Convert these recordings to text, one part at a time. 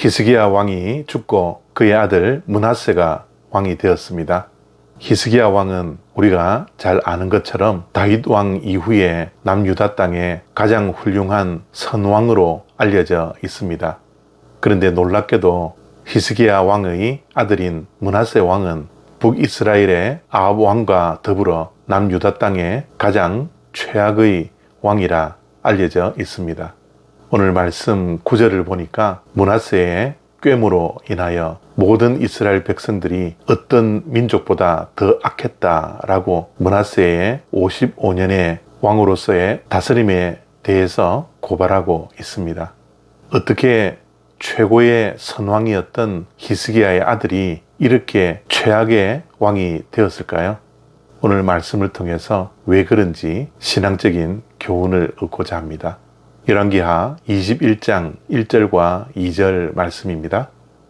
히스기야 왕이 죽고 그의 아들 므낫세가 왕이 되었습니다. 히스기야 왕은 우리가 잘 아는 것처럼 다윗 왕 이후에 남유다 땅의 가장 훌륭한 선왕으로 알려져 있습니다. 그런데 놀랍게도 히스기야 왕의 아들인 므낫세 왕은 북이스라엘의 아합 왕과 더불어 남유다 땅의 가장 최악의 왕이라 알려져 있습니다. 오늘 말씀 9절을 보니까 므낫세의 꾀무로 인하여 모든 이스라엘 백성들이 어떤 민족보다 더 악했다라고 므낫세의 55년의 왕으로서의 다스림에 대해서 고발하고 있습니다. 어떻게 최고의 선왕이었던 히스기야의 아들이 이렇게 최악의 왕이 되었을까요? 오늘 말씀을 통해서 왜 그런지 신앙적인 교훈을 얻고자 합니다. 열왕기하 21장 1절과 2절 말씀입니다.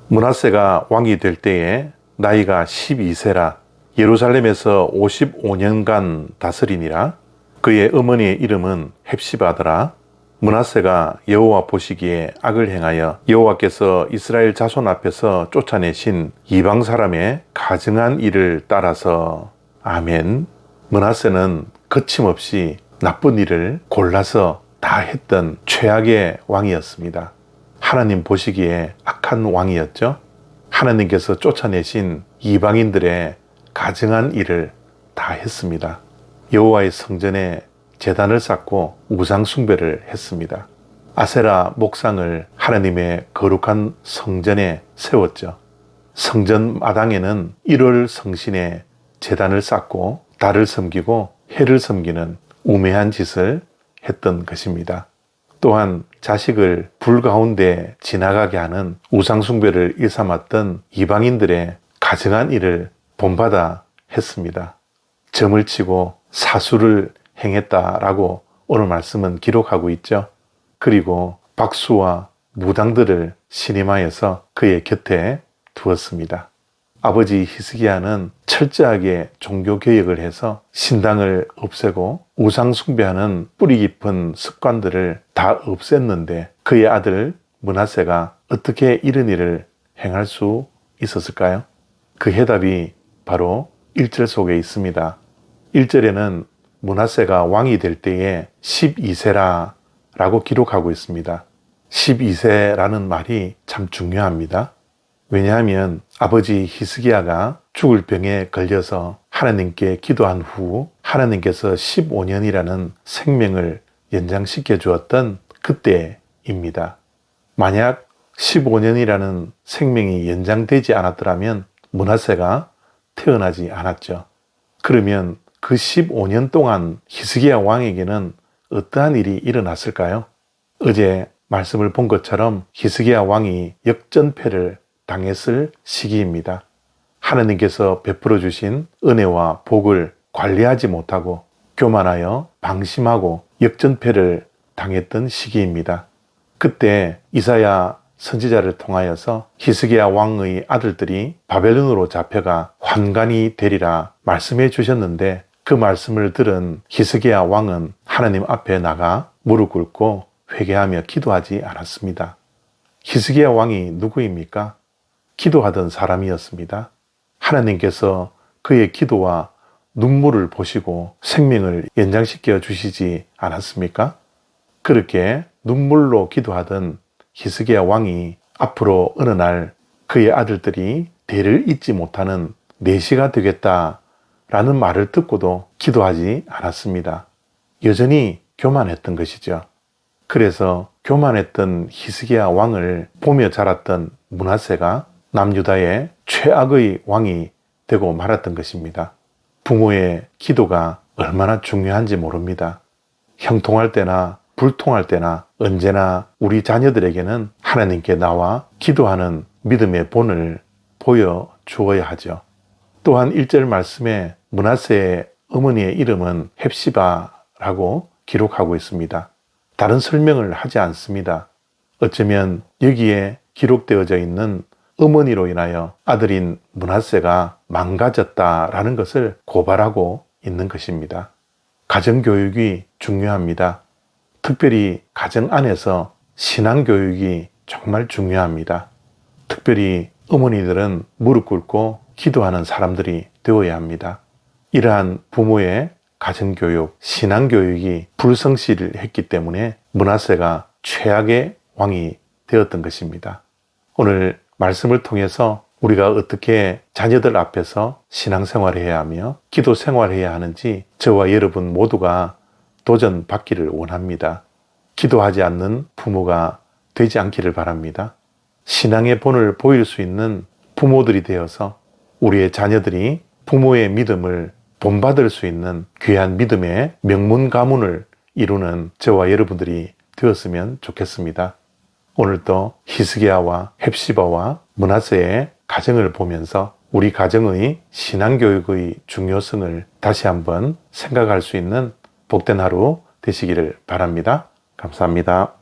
므낫세가 왕이 될 때에 나이가 12세라 예루살렘에서 55년간 다스리니라. 그의 어머니의 이름은 헵시바더라. 므낫세가 여호와 보시기에 악을 행하여 여호와께서 이스라엘 자손 앞에서 쫓아내신 이방 사람의 가증한 일을 따라서. 아멘. 므낫세는 거침없이 나쁜 일을 골라서 다 했던 최악의 왕이었습니다. 하나님 보시기에 악한 왕이었죠. 하나님께서 쫓아내신 이방인들의 가증한 일을 다 했습니다. 여호와의 성전에 제단을 쌓고 우상 숭배를 했습니다. 아세라 목상을 하나님의 거룩한 성전에 세웠죠. 성전 마당에는 1월 성신에 제단을 쌓고 달을 섬기고 해를 섬기는 우매한 짓을 했던 것입니다. 또한 자식을 불 가운데 지나가게 하는 우상 숭배를 일삼았던 이방인들의 가증한 일을 본받아 했습니다. 점을 치고 사수를 행했다라고 오늘 말씀은 기록하고 있죠. 그리고 박수와 무당들을 신임하여서 그의 곁에 두었습니다. 아버지 히스기야는 철저하게 종교개혁을 해서 신당을 없애고 우상 숭배하는 뿌리 깊은 습관들을 다 없앴는데 그의 아들 므낫세가 어떻게 이런 일을 행할 수 있었을까요? 그 해답이 바로 1절 속에 있습니다. 1절에는 므낫세가 왕이 될 때에 12세라 라고 기록하고 있습니다. 12세라는 말이 참 중요합니다. 왜냐하면 아버지 히스기야가 죽을 병에 걸려서 하나님께 기도한 후 하나님께서 15년이라는 생명을 연장시켜 주었던 그때입니다. 만약 15년이라는 생명이 연장되지 않았더라면 므낫세가 태어나지 않았죠. 그러면 그 15년 동안 히스기야 왕에게는 어떠한 일이 일어났을까요? 어제 말씀을 본 것처럼 히스기야 왕이 역전패를 당했을 시기입니다. 하나님께서 베풀어 주신 은혜와 복을 관리하지 못하고 교만하여 방심하고 역전패를 당했던 시기입니다. 그때 이사야 선지자를 통하여서 히스기야 왕의 아들들이 바벨론으로 잡혀가 환관이 되리라 말씀해 주셨는데 그 말씀을 들은 히스기야 왕은 하나님 앞에 나가 무릎 꿇고 회개하며 기도하지 않았습니다. 히스기야 왕이 누구입니까? 기도하던 사람이었습니다. 하나님께서 그의 기도와 눈물을 보시고 생명을 연장시켜 주시지 않았습니까? 그렇게 눈물로 기도하던 히스기야 왕이 앞으로 어느 날 그의 아들들이 대를 잇지 못하는 내시가 되겠다라는 말을 듣고도 기도하지 않았습니다. 여전히 교만했던 것이죠. 그래서 교만했던 히스기야 왕을 보며 자랐던 므낫세가 남유다의 최악의 왕이 되고 말았던 것입니다. 부모의 기도가 얼마나 중요한지 모릅니다. 형통할 때나 불통할 때나 언제나 우리 자녀들에게는 하나님께 나와 기도하는 믿음의 본을 보여주어야 하죠. 또한 1절 말씀에 므낫세의 어머니의 이름은 헵시바라고 기록하고 있습니다. 다른 설명을 하지 않습니다. 어쩌면 여기에 기록되어져 있는 어머니로 인하여 아들인 므낫세가 망가졌다라는 것을 고발하고 있는 것입니다. 가정교육이 중요합니다. 특별히 가정 안에서 신앙교육이 정말 중요합니다. 특별히 어머니들은 무릎 꿇고 기도하는 사람들이 되어야 합니다. 이러한 부모의 가정교육, 신앙교육이 불성실했기 때문에 므낫세가 최악의 왕이 되었던 것입니다. 오늘 말씀을 통해서 우리가 어떻게 자녀들 앞에서 신앙생활을 해야 하며 기도 생활을 해야 하는지 저와 여러분 모두가 도전받기를 원합니다. 기도하지 않는 부모가 되지 않기를 바랍니다. 신앙의 본을 보일 수 있는 부모들이 되어서 우리의 자녀들이 부모의 믿음을 본받을 수 있는 귀한 믿음의 명문 가문을 이루는 저와 여러분들이 되었으면 좋겠습니다. 오늘도 히스기야와 헵시바와 므낫세의 가정을 보면서 우리 가정의 신앙교육의 중요성을 다시 한번 생각할 수 있는 복된 하루 되시기를 바랍니다. 감사합니다.